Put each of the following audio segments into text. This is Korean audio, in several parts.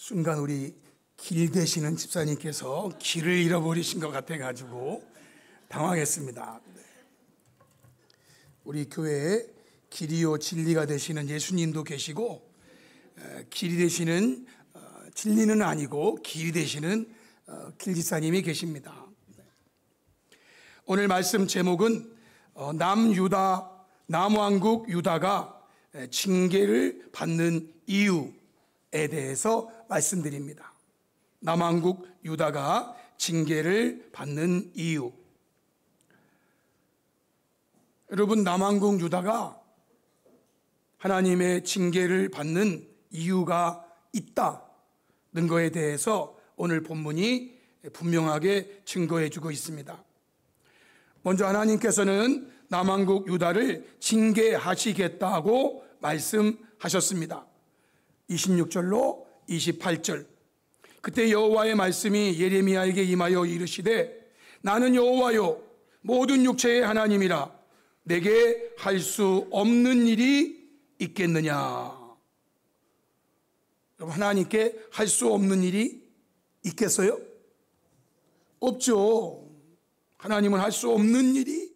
순간 우리 길 되시는 집사님께서 길을 잃어버리신 것 같아가지고 당황했습니다. 우리 교회에 길이요 진리가 되시는 예수님도 계시고, 길이 되시는 진리는 아니고 길이 되시는 길집사님이 계십니다. 오늘 말씀 제목은 남왕국 유다가 징계를 받는 이유에 대해서 말씀드립니다. 남왕국 유다가 징계를 받는 이유. 여러분, 남왕국 유다가 하나님의 징계를 받는 이유가 있다는 것에 대해서 오늘 본문이 분명하게 증거해 주고 있습니다. 먼저 하나님께서는 남왕국 유다를 징계하시겠다고 말씀하셨습니다. 26절로 28절. 그때 여호와의 말씀이 예레미야에게 임하여 이르시되, 나는 여호와요 모든 육체의 하나님이라 내게 할 수 없는 일이 있겠느냐. 여러분, 하나님께 할 수 없는 일이 있겠어요? 없죠. 하나님은 할 수 없는 일이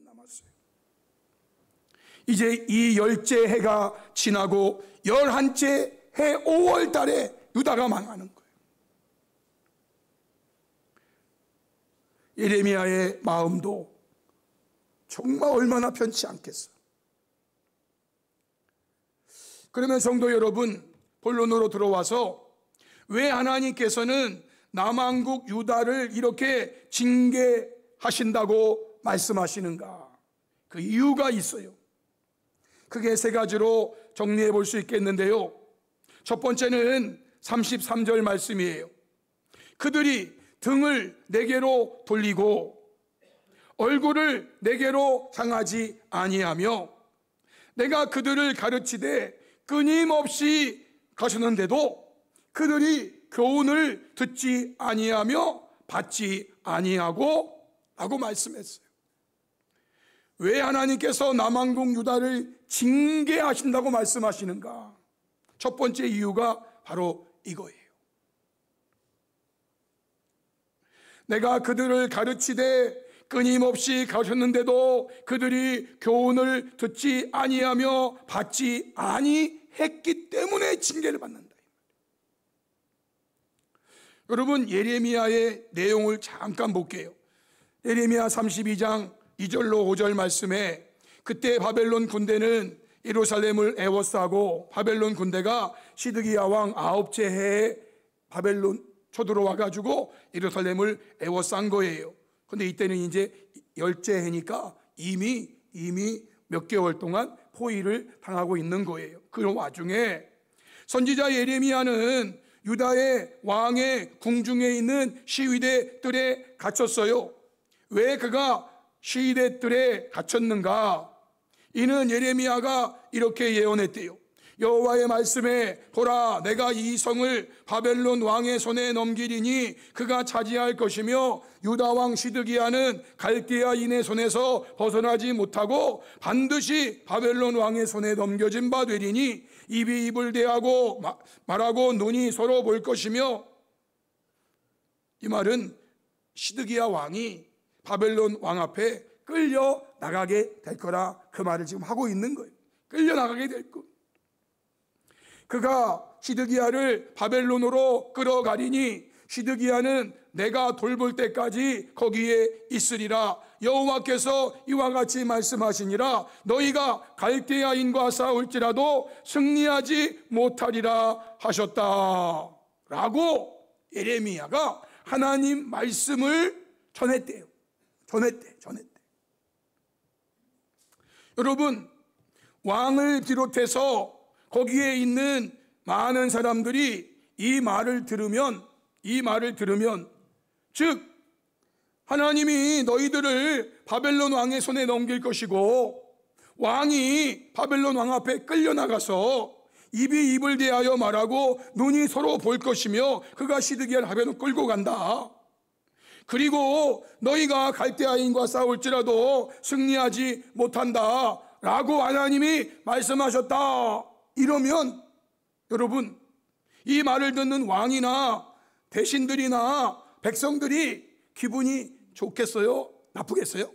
남았어요. 이제 이 10째 해가 지나고 11째 해 5월 달에 유다가 망하는 거예요. 예레미야의 마음도 정말 얼마나 편치 않겠어. 그러면 성도 여러분, 본론으로 들어와서 왜 하나님께서는 남왕국 유다를 이렇게 징계하신다고 말씀하시는가? 그 이유가 있어요. 크게 세 가지로 정리해 볼 수 있겠는데요. 첫 번째는 33절 말씀이에요. 그들이 등을 내게로 돌리고 얼굴을 내게로 향하지 아니하며 내가 그들을 가르치되 끊임없이 가셨는데도 그들이 교훈을 듣지 아니하며 받지 아니하고 라고 말씀했어요. 왜 하나님께서 남왕국 유다를 징계하신다고 말씀하시는가? 첫 번째 이유가 바로 이거예요. 내가 그들을 가르치되 끊임없이 가셨는데도 그들이 교훈을 듣지 아니하며 받지 아니했기 때문에 징계를 받는다. 여러분, 예레미야의 내용을 잠깐 볼게요. 예레미야 32장 2절로 5절 말씀에 그때 바벨론 군대는 예루살렘을 에워싸고 바벨론 군대가 시드기야 왕 9째 해에 바벨론 쳐들어와 가지고 예루살렘을 에워싼 거예요. 근데 이때는 이제 10째 해니까 이미 몇 개월 동안 포위를 당하고 있는 거예요. 그런 와중에 선지자 예레미야는 유다의 왕의 궁중에 있는 시위대 뜰에 갇혔어요. 왜 그가 시위대 뜰에 갇혔는가? 이는 예레미야가 이렇게 예언했대요. 여호와의 말씀에 보라, 내가 이 성을 바벨론 왕의 손에 넘기리니 그가 차지할 것이며 유다 왕 시드기야는 갈대아인의 손에서 벗어나지 못하고 반드시 바벨론 왕의 손에 넘겨진 바 되리니 입이 입을 대하고 말하고 눈이 서로 볼 것이며, 이 말은 시드기야 왕이 바벨론 왕 앞에 끌려 나가게 될 거라 그 말을 지금 하고 있는 거예요. 끌려 나가게 될 것. 그가 시드기야를 바벨론으로 끌어가리니 시드기야는 내가 돌볼 때까지 거기에 있으리라. 여호와께서 이와 같이 말씀하시니라. 너희가 갈대아인과 싸울지라도 승리하지 못하리라 하셨다 라고 예레미야가 하나님 말씀을 전했대요. 전했대. 여러분, 왕을 비롯해서 거기에 있는 많은 사람들이 이 말을 들으면 즉 하나님이 너희들을 바벨론 왕의 손에 넘길 것이고 왕이 바벨론 왕 앞에 끌려나가서 입이 입을 대하여 말하고 눈이 서로 볼 것이며 그가 시드기야를 바벨론 끌고 간다. 그리고 너희가 갈대아인과 싸울지라도 승리하지 못한다 라고 하나님이 말씀하셨다. 이러면 여러분, 이 말을 듣는 왕이나 대신들이나 백성들이 기분이 좋겠어요? 나쁘겠어요?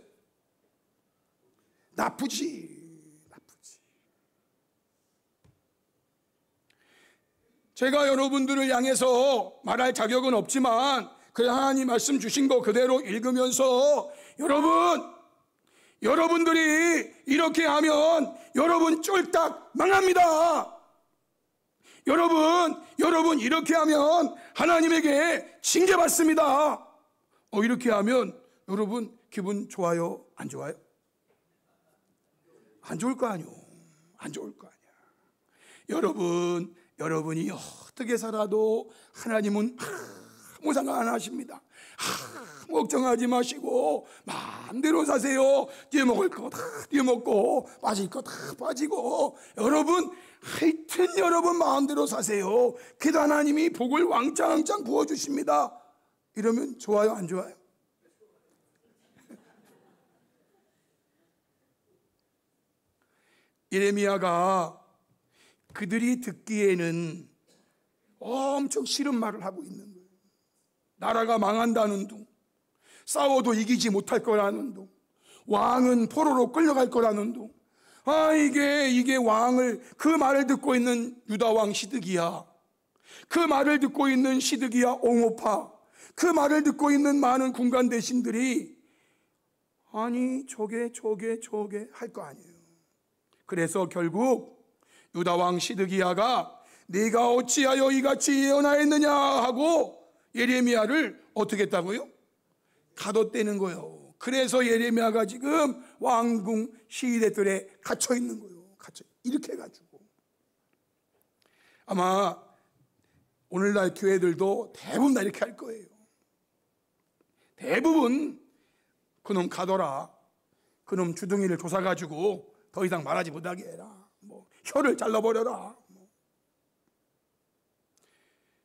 나쁘지. 제가 여러분들을 향해서 말할 자격은 없지만 그 하나님 말씀 주신 거 그대로 읽으면서 여러분들이 이렇게 하면 여러분 쫄딱 망합니다. 여러분 이렇게 하면 하나님에게 징계받습니다. 이렇게 하면 여러분 기분 좋아요? 안 좋아요? 안 좋을 거 아니요. 안 좋을 거 아니야. 여러분이 어떻게 살아도 하나님은 아무 상관 안 하십니다. 걱정하지 마시고 마음대로 사세요. 뛰어먹을 거 다 뛰어먹고 빠질 거 다 빠지고 하여튼 여러분 마음대로 사세요. 그래도 하나님이 복을 왕창왕창 부어주십니다. 이러면 좋아요? 안 좋아요? 예레미야가 그들이 듣기에는 엄청 싫은 말을 하고 있는 거예요. 나라가 망한다는 둥, 싸워도 이기지 못할 거라는 둥, 왕은 포로로 끌려갈 거라는 둥. 이게 왕을, 그 말을 듣고 있는 유다 왕 시드기야, 그 말을 듣고 있는 시드기야 옹호파, 그 말을 듣고 있는 많은 군관 대신들이 저게 할 거 아니에요. 그래서 결국 유다 왕 시드기야가 네가 어찌하여 이같이 예언하였느냐 하고 예레미야를 어떻게 했다고요? 가뒀다는 거예요. 그래서 예레미야가 지금 왕궁 시위대들에 갇혀 있는 거예요. 이렇게 해가지고 아마 오늘날 교회들도 대부분 다 이렇게 할 거예요. 대부분 그놈 가둬라, 그놈 주둥이를 조사가지고 더 이상 말하지 못하게 해라, 혀를 잘라버려라.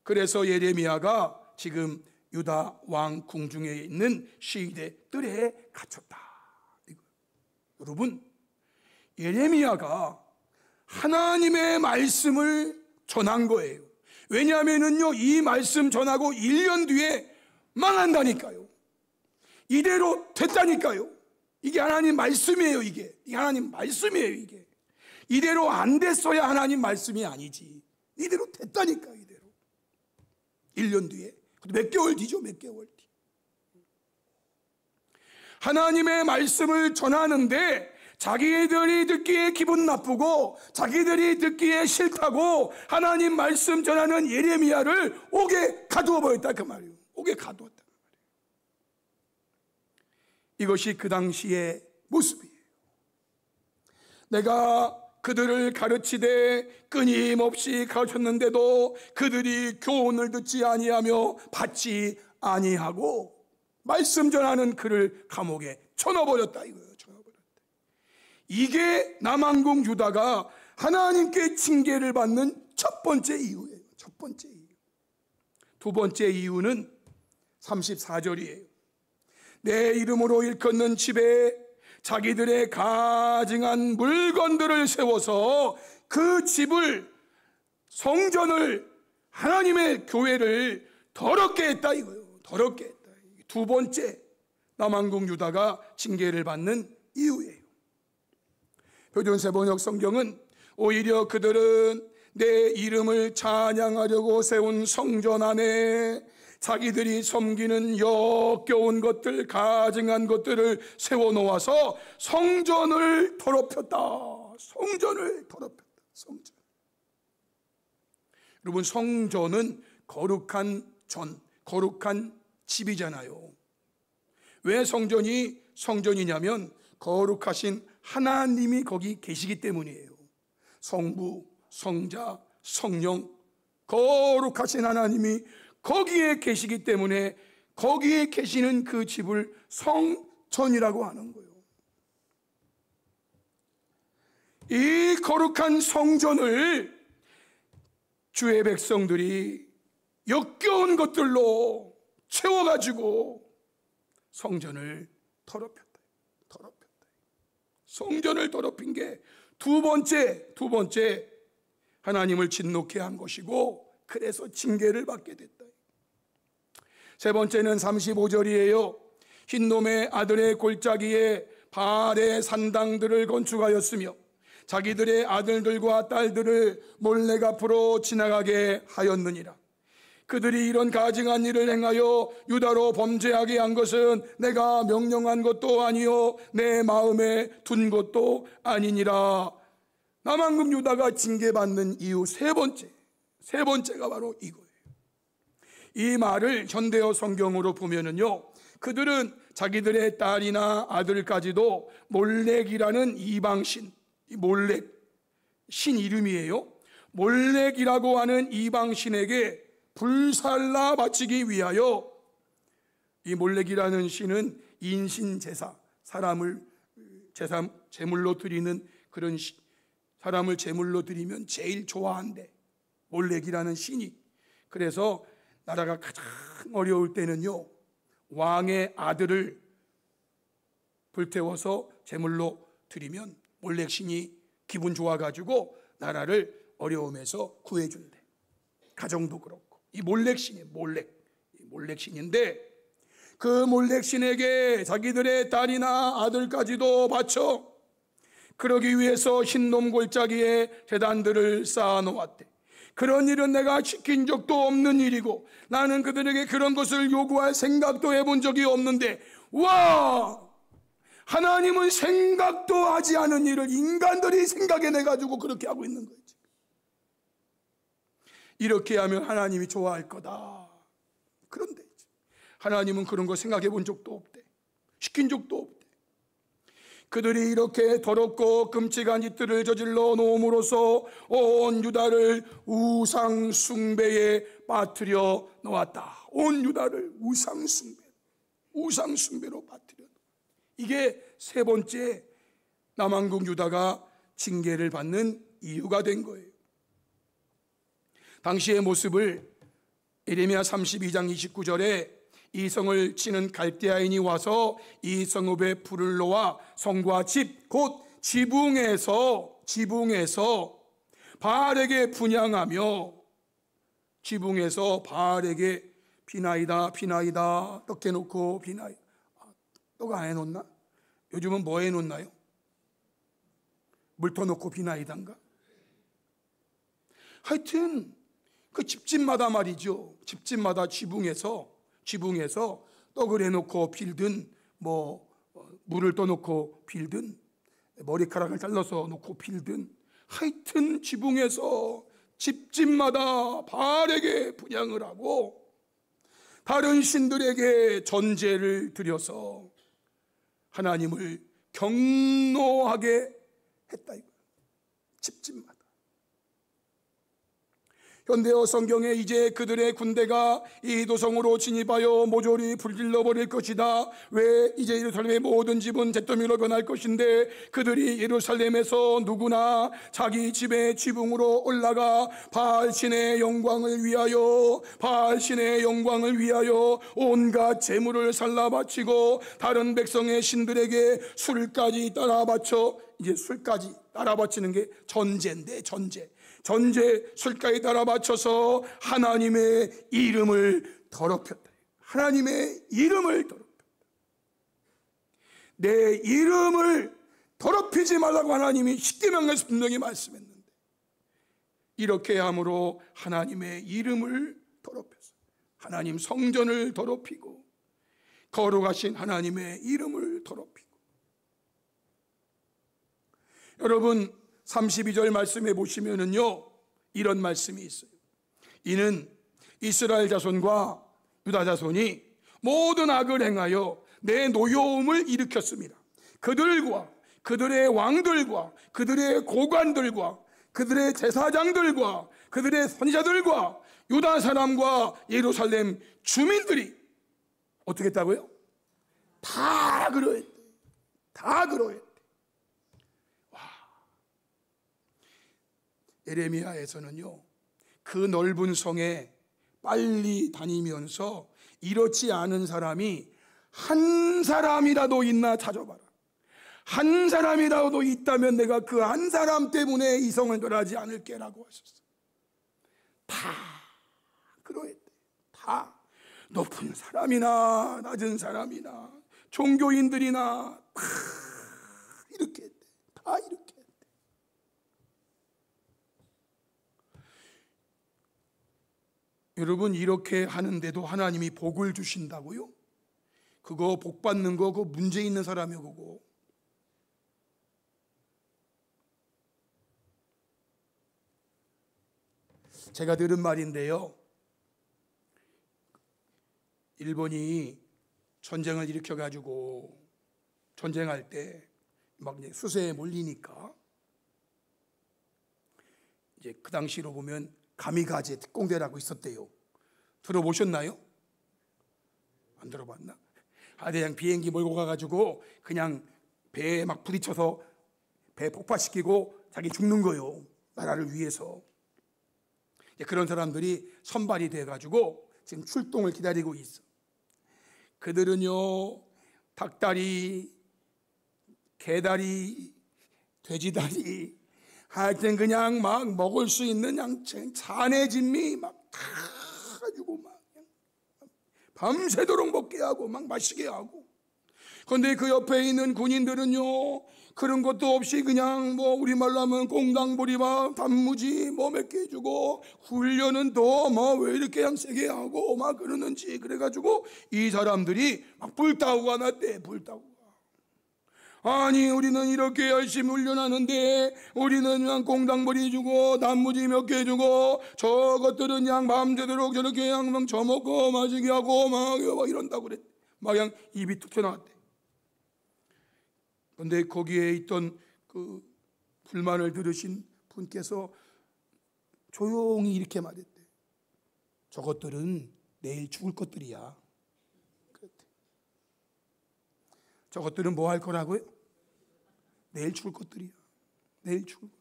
그래서 예레미야가 지금 유다 왕궁 중에 있는 시위대 뜰에 갇혔다. 여러분, 예레미야가 하나님의 말씀을 전한 거예요. 왜냐하면요, 이 말씀 전하고 1년 뒤에 망한다니까요. 이대로 됐다니까요. 이게 하나님 말씀이에요. 이게 하나님 말씀이에요. 이게 이대로 안 됐어야 하나님 말씀이 아니지. 이대로 됐다니까. 이대로 1년 뒤에, 몇 개월 뒤죠. 몇 개월 뒤. 하나님의 말씀을 전하는데 자기들이 듣기에 기분 나쁘고 자기들이 듣기에 싫다고 하나님 말씀 전하는 예레미야를 옥에 가두어 버렸다 그 말이에요. 옥에 가두었다 그 말이에요. 이것이 그 당시의 모습이에요. 내가 그들을 가르치되 끊임없이 가르쳤는데도 그들이 교훈을 듣지 아니하며 받지 아니하고 말씀 전하는 그를 감옥에 쳐넣어버렸다 이거예요. 이게 남왕국 유다가 하나님께 징계를 받는 첫 번째 이유예요. 첫 번째 이유. 두 번째 이유는 34절이에요. 내 이름으로 일컫는 집에 자기들의 가증한 물건들을 세워서 그 집을, 성전을, 하나님의 교회를 더럽게 했다 이거예요. 더럽게 했다. 두 번째 남왕국 유다가 징계를 받는 이유예요. 표준세 번역 성경은 오히려 그들은 내 이름을 찬양하려고 세운 성전 안에 자기들이 섬기는 역겨운 것들, 가증한 것들을 세워놓아서 성전을 더럽혔다. 성전을 더럽혔다. 성전. 여러분, 성전은 거룩한 전, 거룩한 집이잖아요. 왜 성전이 성전이냐면 거룩하신 하나님이 거기 계시기 때문이에요. 성부, 성자, 성령, 거룩하신 하나님이 거기에 계시기 때문에 거기에 계시는 그 집을 성전이라고 하는 거예요. 이 거룩한 성전을 주의 백성들이 역겨운 것들로 채워가지고 성전을 더럽혔다. 성전을 더럽힌 게 두 번째 하나님을 진노케 한 것이고, 그래서 징계를 받게 됐다. 세 번째는 35절이에요. 흰놈의 아들의 골짜기에 바알의 산당들을 건축하였으며 자기들의 아들들과 딸들을 몰래 앞으로 지나가게 하였느니라. 그들이 이런 가증한 일을 행하여 유다로 범죄하게 한 것은 내가 명령한 것도 아니요 내 마음에 둔 것도 아니니라. 남왕국 유다가 징계받는 이유 세 번째가 바로 이거예요. 이 말을 현대어 성경으로 보면은요, 그들은 자기들의 딸이나 아들까지도 몰렉이라는 이방신, 몰렉 신 이름이에요. 몰렉이라고 하는 이방신에게 불살라 바치기 위하여, 이 몰렉이라는 신은 인신제사, 사람을 제물로 드리는 그런 사람을 제물로 드리면 제일 좋아한대, 몰렉이라는 신이. 그래서 나라가 가장 어려울 때는요, 왕의 아들을 불태워서 제물로 드리면 몰렉 신이 기분 좋아가지고 나라를 어려움에서 구해준대. 가정도 그렇고. 이 몰렉신이에요. 몰렉신인데 그 몰렉신에게 자기들의 딸이나 아들까지도 바쳐 그러기 위해서 흰놈 골짜기에 제단들을 쌓아놓았대. 그런 일은 내가 시킨 적도 없는 일이고 나는 그들에게 그런 것을 요구할 생각도 해본 적이 없는데, 와! 하나님은 생각도 하지 않은 일을 인간들이 생각해내가지고 그렇게 하고 있는 거지. 이렇게 하면 하나님이 좋아할 거다. 그런데 하나님은 그런 거 생각해 본 적도 없대. 시킨 적도 없대. 그들이 이렇게 더럽고 끔찍한 짓들을 저질러 놓음으로써 온 유다를 우상 숭배에 빠뜨려 놓았다. 온 유다를 우상 숭배로 빠뜨려. 이게 세 번째 남왕국 유다가 징계를 받는 이유가 된 거예요. 당시의 모습을 예레미야 32장 29절에 이 성을 치는 갈대아인이 와서 이 성읍에 불을 놓아 성과 집 곧 지붕에서 바알에게 분향하며 지붕에서 바알에게 비나이다 떡 해놓고 비나이다. 떡 안 해놓나? 요즘은 뭐 해놓나요? 물 터놓고 비나이단가? 하여튼 그 집집마다 말이죠. 집집마다 지붕에서 떡을 해놓고 빌든 물을 떠놓고 빌든 머리카락을 잘라서 놓고 빌든 하여튼 지붕에서 집집마다 바알에게 분향을 하고 다른 신들에게 전제를 드려서 하나님을 경노하게 했다 이거예요. 집집마다. 현대어 성경에 이제 그들의 군대가 이 도성으로 진입하여 모조리 불질러 버릴 것이다. 왜 이제 예루살렘의 모든 집은 잿더미로 변할 것인데 그들이 예루살렘에서 누구나 자기 집의 지붕으로 올라가 바알 신의 영광을 위하여 온갖 제물을 살라 바치고 다른 백성의 신들에게 술까지 따라 바쳐. 이제 술까지 따라 바치는 게 전제인데 전제 술까지 따라 바쳐서 하나님의 이름을 더럽혔다. 하나님의 이름을 더럽혔다. 내 이름을 더럽히지 말라고 하나님이 십계명에서 분명히 말씀했는데 이렇게 함으로 하나님의 이름을 더럽혔어요. 하나님 성전을 더럽히고 거룩하신 하나님의 이름을 더럽히고. 여러분 32절 말씀해 보시면은요 이런 말씀이 있어요. 이는 이스라엘 자손과 유다 자손이 모든 악을 행하여 내 노여움을 일으켰습니다. 그들과 그들의 왕들과 그들의 고관들과 그들의 제사장들과 그들의 선지자들과 유다 사람과 예루살렘 주민들이 어떻게 했다고요? 다 그러했대. 예레미야에서는요 그 넓은 성에 빨리 다니면서 이렇지 않은 사람이 한 사람이라도 있나 찾아봐라. 한 사람이라도 있다면 내가 그 한 사람 때문에 이 성을 멸하지 않을게라고 하셨어요. 다 그러했대. 다 높은 사람이나 낮은 사람이나 종교인들이나 다 이렇게 했대. 다 이렇게 했대. 여러분 이렇게 하는데도 하나님이 복을 주신다고요? 그거 복 받는 거 그거 문제 있는 사람이요 그거. 제가 들은 말인데요 일본이 전쟁을 일으켜가지고 전쟁할 때 막 수세에 몰리니까 이제 그 당시로 보면 가미가제 특공대라고 있었대요. 들어보셨나요? 안 들어봤나? 그냥 비행기 몰고 가가지고 그냥 배에 막 부딪혀서 배 폭파시키고 자기 죽는 거요. 나라를 위해서. 그런 사람들이 선발이 돼가지고 지금 출동을 기다리고 있어. 그들은요 닭다리, 개다리, 돼지다리 하여튼 그냥 막 먹을 수 있는 그냥 잔해진미 막 다 가지고 막 밤새도록 먹게 하고 막 마시게 하고. 그런데 그 옆에 있는 군인들은요 그런 것도 없이 그냥 우리말로 하면 꽁당보리밥 단무지 몇 개 주고 훈련은 또 왜 이렇게 그냥 세게 하고 막 그러는지. 그래가지고 이 사람들이 막 불타오가 났대. 불타오가. 아니 우리는 이렇게 열심히 훈련하는데 우리는 그냥 꽁당보리 주고 단무지 몇 개 주고 저것들은 그냥 마음대로 저렇게 그냥 막 저먹고 마시게 하고 막 이런다고 그랬대. 막 그냥 입이 툭 튀어나왔대. 그런데 거기에 있던 그 불만을 들으신 분께서 조용히 이렇게 말했대. 저것들은 내일 죽을 것들이야. 그랬대. 저것들은 뭐 할 거라고요? 내일 죽을 것들이야. 내일 죽을 것.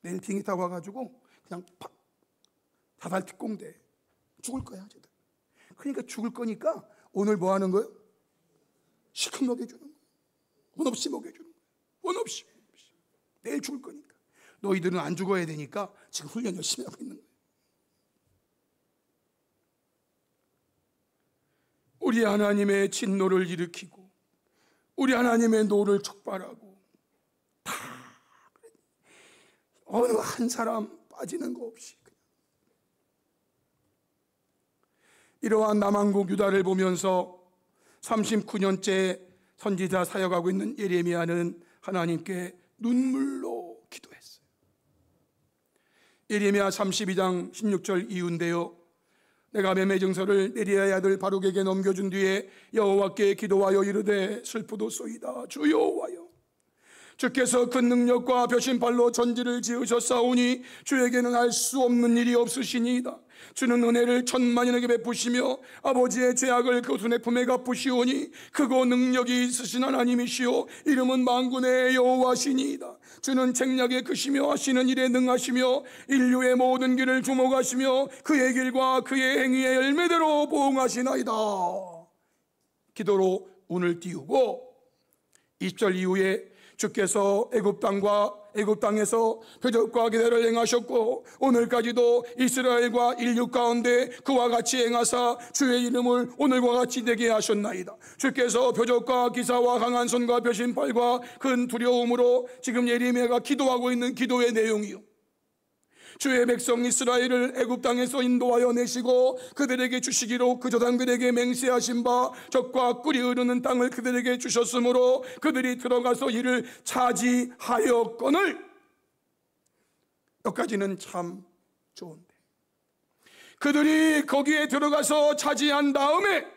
내일 비행기 타고 와가지고 그냥 팍 다달특공대 죽을 거야. 쟤들. 그러니까 죽을 거니까 오늘 뭐 하는 거예요? 시큼 먹여주는 거예요. 원 없이 먹여주는 거예요. 원 없이. 내일 죽을 거니까. 너희들은 안 죽어야 되니까 지금 훈련 열심히 하고 있는 거예요. 우리 하나님의 진노를 일으키고 우리 하나님의 노를 촉발하고 다 어느 한 사람 빠지는 거 없이 그냥. 이러한 남한국 유다를 보면서 39년째 선지자 사역하고 있는 예레미야는 하나님께 눈물로 기도했어요. 예레미야 32장 16절 이유인데요, 내가 매매증서를 네리야의 아들 바룩에게 넘겨준 뒤에 여호와께 기도하여 이르되 슬프도소이다. 주 여호와여, 주께서 큰 능력과 벼신팔로 전지를 지으셨사오니 주에게는 알 수 없는 일이 없으시니이다. 주는 은혜를 천만인에게 베푸시며 아버지의 죄악을 그 손에 품에 갚으시오니 크고 능력이 있으신 하나님이시오 이름은 만군의 여호와시니이다. 주는 책략에 크시며 하시는 일에 능하시며 인류의 모든 길을 주목하시며 그의 길과 그의 행위의 열매대로 보응하시나이다. 기도로 운을 띄우고 20절 이후에 주께서 애굽 땅에서 표적과 기대를 행하셨고 오늘까지도 이스라엘과 인류 가운데 그와 같이 행하사 주의 이름을 오늘과 같이 되게 하셨나이다. 주께서 표적과 기사와 강한 손과 벼신팔과 큰 두려움으로 지금 예레미야가 기도하고 있는 기도의 내용이요, 주의 백성 이스라엘을 애굽 땅에서 인도하여 내시고 그들에게 주시기로 그 조상들에게 맹세하신 바 적과 꿀이 흐르는 땅을 그들에게 주셨으므로 그들이 들어가서 이를 차지하였거늘. 여기까지는 참 좋은데 그들이 거기에 들어가서 차지한 다음에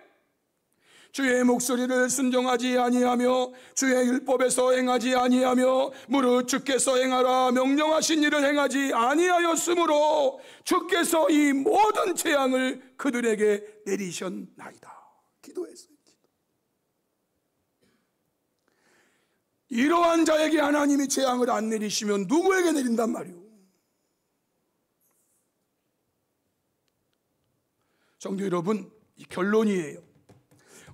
주의 목소리를 순종하지 아니하며 주의 율법에서 행하지 아니하며 무릇 주께서 행하라 명령하신 일을 행하지 아니하였으므로 주께서 이 모든 재앙을 그들에게 내리셨나이다. 기도했어요. 이러한 자에게 하나님이 재앙을 안 내리시면 누구에게 내린단 말이오? 성도 여러분, 이 결론이에요.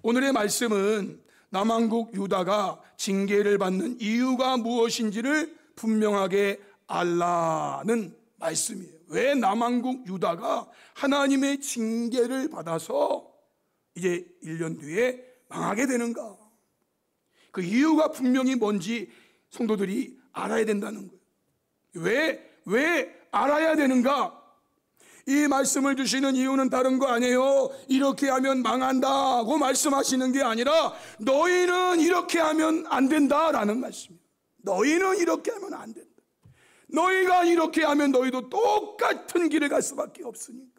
오늘의 말씀은 남한국 유다가 징계를 받는 이유가 무엇인지를 분명하게 알라는 말씀이에요. 왜 남한국 유다가 하나님의 징계를 받아서 이제 1년 뒤에 망하게 되는가? 그 이유가 분명히 뭔지 성도들이 알아야 된다는 거예요. 왜 알아야 되는가? 이 말씀을 주시는 이유는 다른 거 아니에요. 이렇게 하면 망한다고 말씀하시는 게 아니라 너희는 이렇게 하면 안 된다라는 말씀이에요. 너희는 이렇게 하면 안 된다. 너희가 이렇게 하면 너희도 똑같은 길을 갈 수밖에 없으니까.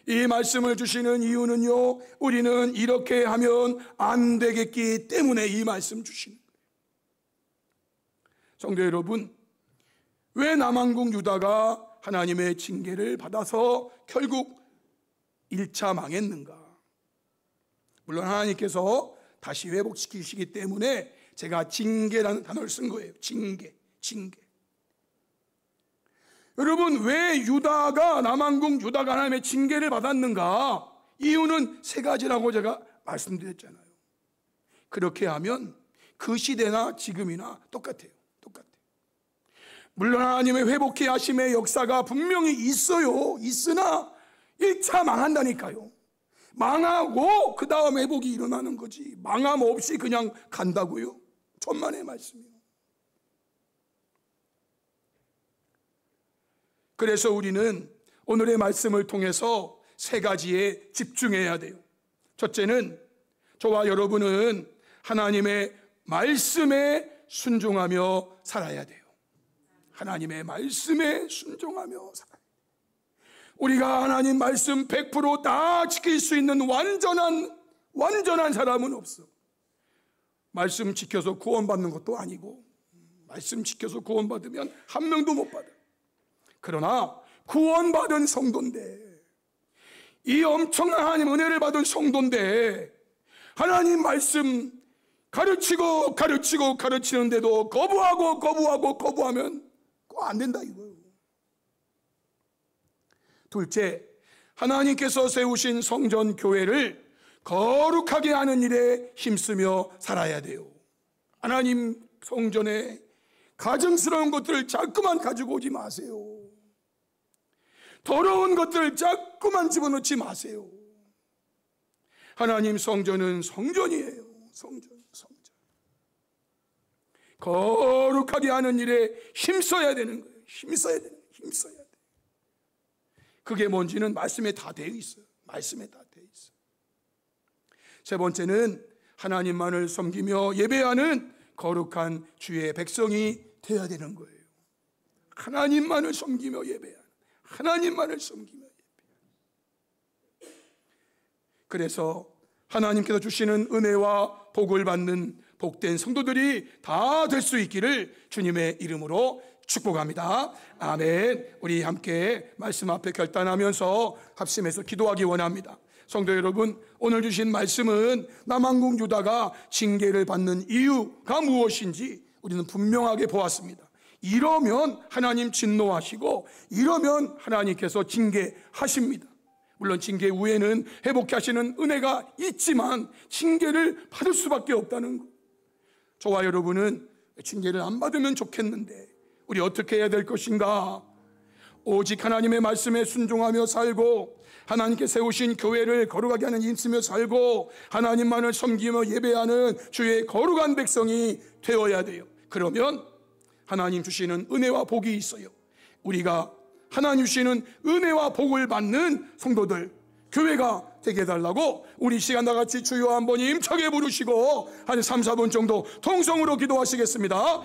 이 말씀을 주시는 이유는요, 우리는 이렇게 하면 안 되겠기 때문에 이 말씀 주시는 거예요. 성도 여러분, 왜 남한국 유다가 하나님의 징계를 받아서 결국 1차 망했는가? 물론 하나님께서 다시 회복시키시기 때문에 제가 징계라는 단어를 쓴 거예요. 징계. 여러분, 왜 남한국 유다가 하나님의 징계를 받았는가? 이유는 세 가지라고 제가 말씀드렸잖아요. 그렇게 하면 그 시대나 지금이나 똑같아요. 물론 하나님의 회복해 하심의 역사가 분명히 있어요. 있으나 1차 망한다니까요. 망하고 그 다음 회복이 일어나는 거지, 망함 없이 그냥 간다고요? 천만의 말씀이요. 그래서 우리는 오늘의 말씀을 통해서 세 가지에 집중해야 돼요. 첫째는 저와 여러분은 하나님의 말씀에 순종하며 살아야 돼요. 하나님의 말씀에 순종하며 살아요. 우리가 하나님 말씀 100% 다 지킬 수 있는 완전한 사람은 없어. 말씀 지켜서 구원받는 것도 아니고, 말씀 지켜서 구원받으면 한 명도 못 받아. 그러나 구원받은 성도인데, 이 엄청난 하나님 은혜를 받은 성도인데 하나님 말씀 가르치는데도 거부하면 꼭 안 된다 이거예요. 둘째, 하나님께서 세우신 성전 교회를 거룩하게 하는 일에 힘쓰며 살아야 돼요. 하나님 성전에 가증스러운 것들을 자꾸만 가지고 오지 마세요. 더러운 것들을 자꾸만 집어넣지 마세요. 하나님 성전은 성전이에요. 성전. 거룩하게 하는 일에 힘써야 되는 거예요. 힘써야 돼. 그게 뭔지는 말씀에 다 되어 있어요. 세 번째는 하나님만을 섬기며 예배하는 거룩한 주의 백성이 되어야 되는 거예요. 하나님만을 섬기며 예배하는. 그래서 하나님께서 주시는 은혜와 복을 받는 복된 성도들이 다 될 수 있기를 주님의 이름으로 축복합니다. 아멘. 우리 함께 말씀 앞에 결단하면서 합심해서 기도하기 원합니다. 성도 여러분, 오늘 주신 말씀은 남한국 유다가 징계를 받는 이유가 무엇인지 우리는 분명하게 보았습니다. 이러면 하나님 진노하시고, 이러면 하나님께서 징계하십니다. 물론 징계 후에는 회복케 하시는 은혜가 있지만 징계를 받을 수밖에 없다는 것. 저와 여러분은 징계를 안 받으면 좋겠는데 우리 어떻게 해야 될 것인가? 오직 하나님의 말씀에 순종하며 살고, 하나님께 세우신 교회를 거룩하게 하는 힘쓰며 살고, 하나님만을 섬기며 예배하는 주의 거룩한 백성이 되어야 돼요. 그러면 하나님 주시는 은혜와 복이 있어요. 우리가 하나님 주시는 은혜와 복을 받는 성도들, 교회가 되게 해달라고 우리 시간 다같이 주여 한번 힘차게 부르시고 한 3, 4분 정도 통성으로 기도하시겠습니다.